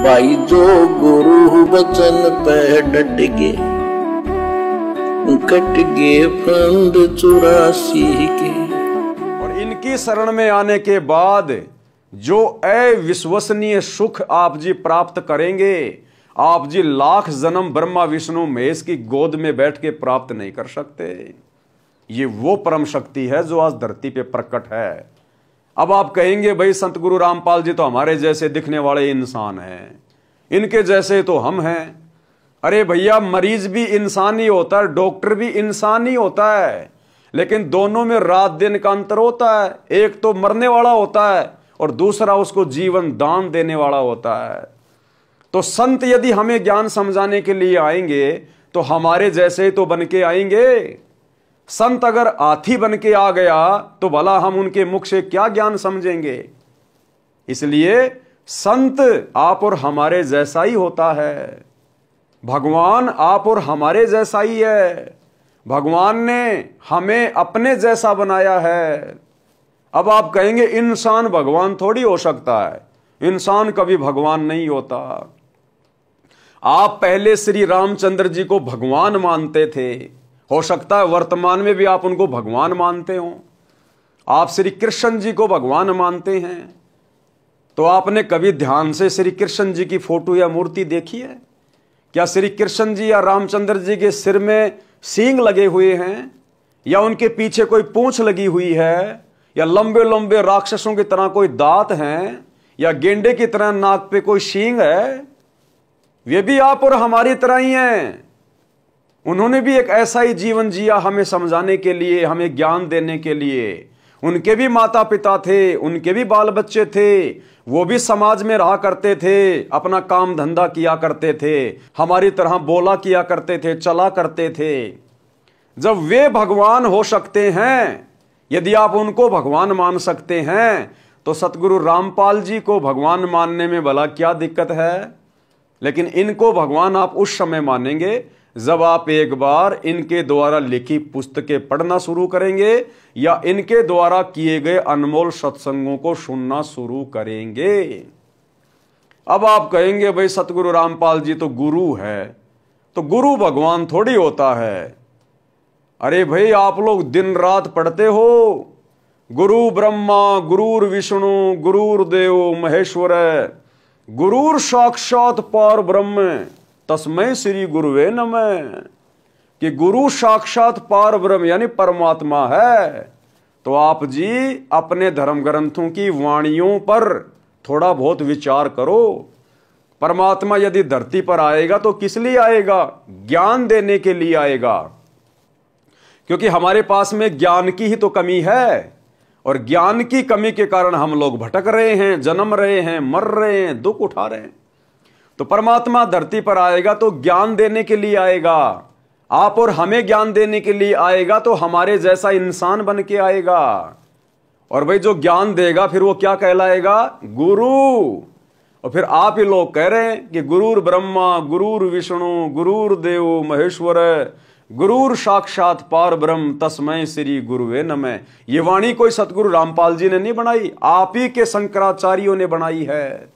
भाई जो गुरु वचन पे डट गए, कट गए फंद 84 के। और इनकी शरण में आने के बाद जो अविश्वसनीय सुख आप जी प्राप्त करेंगे, आप जी लाख जन्म ब्रह्मा विष्णु महेश की गोद में बैठ के प्राप्त नहीं कर सकते। ये वो परम शक्ति है जो आज धरती पे प्रकट है। अब आप कहेंगे भाई संत गुरु रामपाल जी तो हमारे जैसे दिखने वाले इंसान हैं, इनके जैसे तो हम हैं। अरे भैया, मरीज भी इंसान ही होता है, डॉक्टर भी इंसान ही होता है, लेकिन दोनों में रात दिन का अंतर होता है। एक तो मरने वाला होता है और दूसरा उसको जीवन दान देने वाला होता है। तो संत यदि हमें ज्ञान समझाने के लिए आएंगे तो हमारे जैसे तो बन के आएंगे। संत अगर हाथी बन के आ गया तो भला हम उनके मुख से क्या ज्ञान समझेंगे। इसलिए संत आप और हमारे जैसा ही होता है, भगवान आप और हमारे जैसा ही है। भगवान ने हमें अपने जैसा बनाया है। अब आप कहेंगे इंसान भगवान थोड़ी हो सकता है, इंसान कभी भगवान नहीं होता। आप पहले श्री रामचंद्र जी को भगवान मानते थे, हो सकता है वर्तमान में भी आप उनको भगवान मानते हो। आप श्री कृष्ण जी को भगवान मानते हैं, तो आपने कभी ध्यान से श्री कृष्ण जी की फोटो या मूर्ति देखी है? क्या श्री कृष्ण जी या रामचंद्र जी के सिर में सींग लगे हुए हैं, या उनके पीछे कोई पूंछ लगी हुई है, या लंबे लंबे राक्षसों की तरह कोई दांत हैं, या गेंडे की तरह नाक पे कोई सींग है? वे भी आप और हमारी तरह ही हैं। उन्होंने भी एक ऐसा ही जीवन जिया हमें समझाने के लिए, हमें ज्ञान देने के लिए। उनके भी माता पिता थे, उनके भी बाल बच्चे थे, वो भी समाज में रहा करते थे, अपना काम धंधा किया करते थे, हमारी तरह बोला किया करते थे, चला करते थे। जब वे भगवान हो सकते हैं, यदि आप उनको भगवान मान सकते हैं, तो सतगुरु रामपाल जी को भगवान मानने में भला क्या दिक्कत है। लेकिन इनको भगवान आप उस समय मानेंगे जब आप एक बार इनके द्वारा लिखी पुस्तकें पढ़ना शुरू करेंगे, या इनके द्वारा किए गए अनमोल सत्संगों को सुनना शुरू करेंगे। अब आप कहेंगे भाई सतगुरु रामपाल जी तो गुरु है, तो गुरु भगवान थोड़ी होता है। अरे भाई, आप लोग दिन रात पढ़ते हो, गुरु ब्रह्मा गुरुर विष्णु गुरुर्देव महेश्वर, गुरुर साक्षात पार ब्रह्म तस्मै श्री गुरुवे नमः, कि गुरु साक्षात पार ब्रह्म यानी परमात्मा है। तो आप जी अपने धर्म ग्रंथों की वाणियों पर थोड़ा बहुत विचार करो। परमात्मा यदि धरती पर आएगा तो किस लिए आएगा? ज्ञान देने के लिए आएगा, क्योंकि हमारे पास में ज्ञान की ही तो कमी है, और ज्ञान की कमी के कारण हम लोग भटक रहे हैं, जन्म रहे हैं, मर रहे हैं, दुख उठा रहे हैं। तो परमात्मा धरती पर आएगा तो ज्ञान देने के लिए आएगा, आप और हमें ज्ञान देने के लिए आएगा, तो हमारे जैसा इंसान बन के आएगा। और भाई जो ज्ञान देगा फिर वो क्या कहलाएगा? गुरु। और फिर आप ही लोग कह रहे हैं कि गुरुर ब्रह्मा गुरुर विष्णु गुरुर्देव महेश्वर गुरुर साक्षात पार ब्रह्म तस्मै श्री गुरुवे नमः। ये वाणी कोई सतगुरु रामपाल जी ने नहीं बनाई, आप ही के शंकराचार्यों ने बनाई है।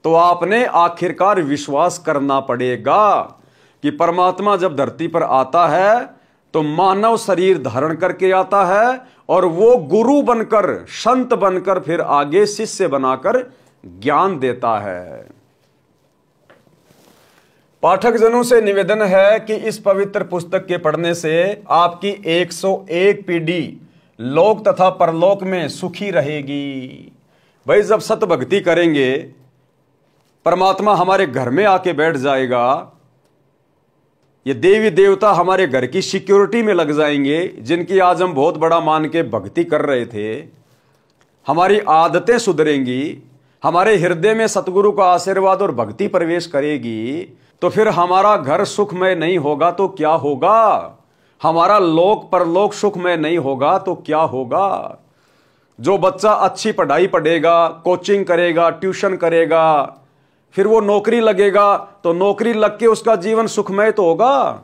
तो आपने आखिरकार विश्वास करना पड़ेगा कि परमात्मा जब धरती पर आता है तो मानव शरीर धारण करके आता है, और वो गुरु बनकर, संत बनकर फिर आगे शिष्य बनाकर ज्ञान देता है। पाठक जनों से निवेदन है कि इस पवित्र पुस्तक के पढ़ने से आपकी 101 पीढ़ी लोक तथा परलोक में सुखी रहेगी। भाई जब सत भक्ति करेंगे, परमात्मा हमारे घर में आके बैठ जाएगा, ये देवी देवता हमारे घर की सिक्योरिटी में लग जाएंगे, जिनकी आज हम बहुत बड़ा मान के भक्ति कर रहे थे। हमारी आदतें सुधरेंगी, हमारे हृदय में सतगुरु का आशीर्वाद और भक्ति प्रवेश करेगी, तो फिर हमारा घर सुखमय नहीं होगा तो क्या होगा? हमारा लोक परलोक सुखमय नहीं होगा तो क्या होगा? जो बच्चा अच्छी पढ़ाई पढ़ेगा, कोचिंग करेगा, ट्यूशन करेगा, फिर वो नौकरी लगेगा, तो नौकरी लग के उसका जीवन सुखमय तो होगा।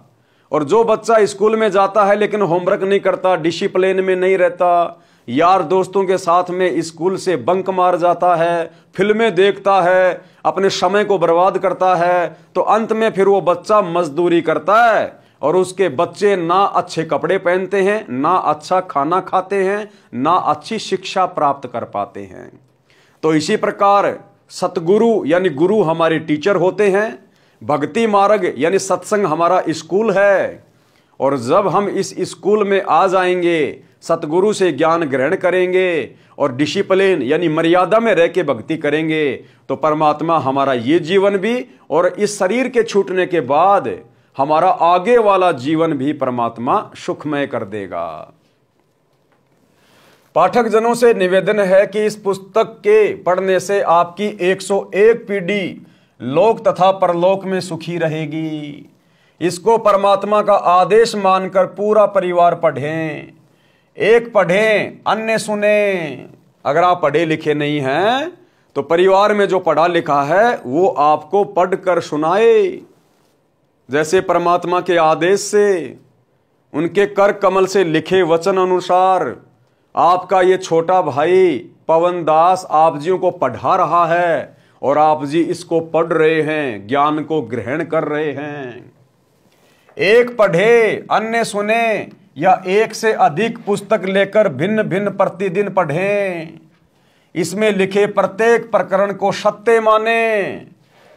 और जो बच्चा स्कूल में जाता है लेकिन होमवर्क नहीं करता, डिसिप्लिन में नहीं रहता, यार दोस्तों के साथ में स्कूल से बंक मार जाता है, फिल्में देखता है, अपने समय को बर्बाद करता है, तो अंत में फिर वो बच्चा मजदूरी करता है और उसके बच्चे ना अच्छे कपड़े पहनते हैं, ना अच्छा खाना खाते हैं, ना अच्छी शिक्षा प्राप्त कर पाते हैं। तो इसी प्रकार सतगुरु यानी गुरु हमारे टीचर होते हैं, भक्ति मार्ग यानी सत्संग हमारा स्कूल है। और जब हम इस स्कूल में आ जाएंगे, सतगुरु से ज्ञान ग्रहण करेंगे और डिसिप्लिन यानी मर्यादा में रह के भक्ति करेंगे, तो परमात्मा हमारा ये जीवन भी और इस शरीर के छूटने के बाद हमारा आगे वाला जीवन भी परमात्मा सुखमय कर देगा। पाठक जनों से निवेदन है कि इस पुस्तक के पढ़ने से आपकी 101 पीढ़ी लोक तथा परलोक में सुखी रहेगी। इसको परमात्मा का आदेश मानकर पूरा परिवार पढ़ें। एक पढ़ें, अन्य सुने। अगर आप पढ़े लिखे नहीं हैं तो परिवार में जो पढ़ा लिखा है वो आपको पढ़कर सुनाए। जैसे परमात्मा के आदेश से, उनके कर कमल से लिखे वचन अनुसार आपका ये छोटा भाई पवन दास आप जियों को पढ़ा रहा है और आप जी इसको पढ़ रहे हैं, ज्ञान को ग्रहण कर रहे हैं। एक पढ़े, अन्य सुने, या एक से अधिक पुस्तक लेकर भिन्न भिन्न प्रतिदिन पढ़ें। इसमें लिखे प्रत्येक प्रकरण को सत्य माने,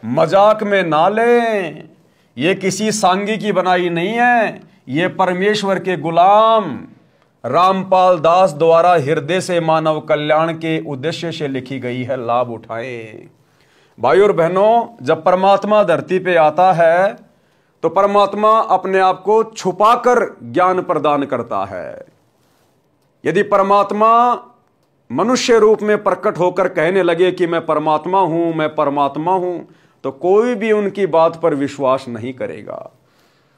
मजाक में ना लें। ये किसी सांगी की बनाई नहीं है, ये परमेश्वर के गुलाम रामपाल दास द्वारा हृदय से मानव कल्याण के उद्देश्य से लिखी गई है। लाभ उठाएं। भाइयों और बहनों, जब परमात्मा धरती पे आता है तो परमात्मा अपने आप को छुपाकर ज्ञान प्रदान करता है। यदि परमात्मा मनुष्य रूप में प्रकट होकर कहने लगे कि मैं परमात्मा हूं, मैं परमात्मा हूं, तो कोई भी उनकी बात पर विश्वास नहीं करेगा।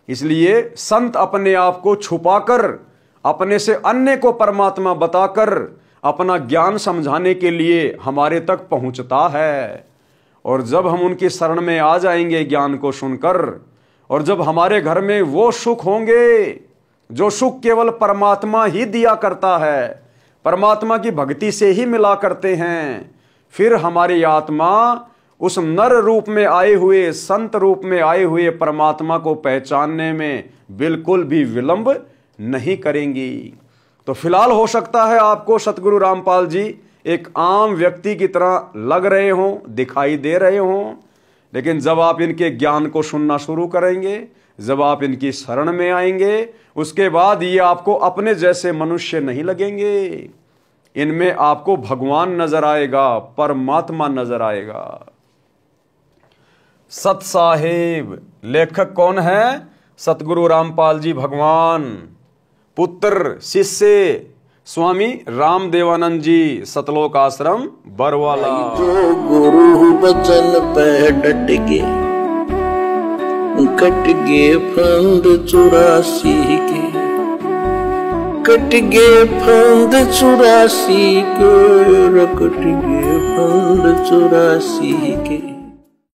इसलिए संत अपने आप को छुपाकर अपने से अन्य को परमात्मा बताकर अपना ज्ञान समझाने के लिए हमारे तक पहुंचता है। और जब हम उनकी शरण में आ जाएंगे ज्ञान को सुनकर, और जब हमारे घर में वो सुख होंगे जो सुख केवल परमात्मा ही दिया करता है, परमात्मा की भक्ति से ही मिला करते हैं, फिर हमारी आत्मा उस नर रूप में आए हुए, संत रूप में आए हुए परमात्मा को पहचानने में बिल्कुल भी विलंब नहीं करेंगी। तो फिलहाल हो सकता है आपको सतगुरु रामपाल जी एक आम व्यक्ति की तरह लग रहे हों, दिखाई दे रहे हों, लेकिन जब आप इनके ज्ञान को सुनना शुरू करेंगे, जब आप इनकी शरण में आएंगे, उसके बाद ये आपको अपने जैसे मनुष्य नहीं लगेंगे। इनमें आपको भगवान नजर आएगा, परमात्मा नजर आएगा। सत साहेब लेखक कौन है? सतगुरु रामपाल जी भगवान। पुत्र शिष्य स्वामी रामदेवानंद जी, सतलोक आश्रम बरवाला। जो गुरु बचन पे डट गे, कट गे फंद 84 के, कट गे फंद 84 के, कट गे फंद 84 के।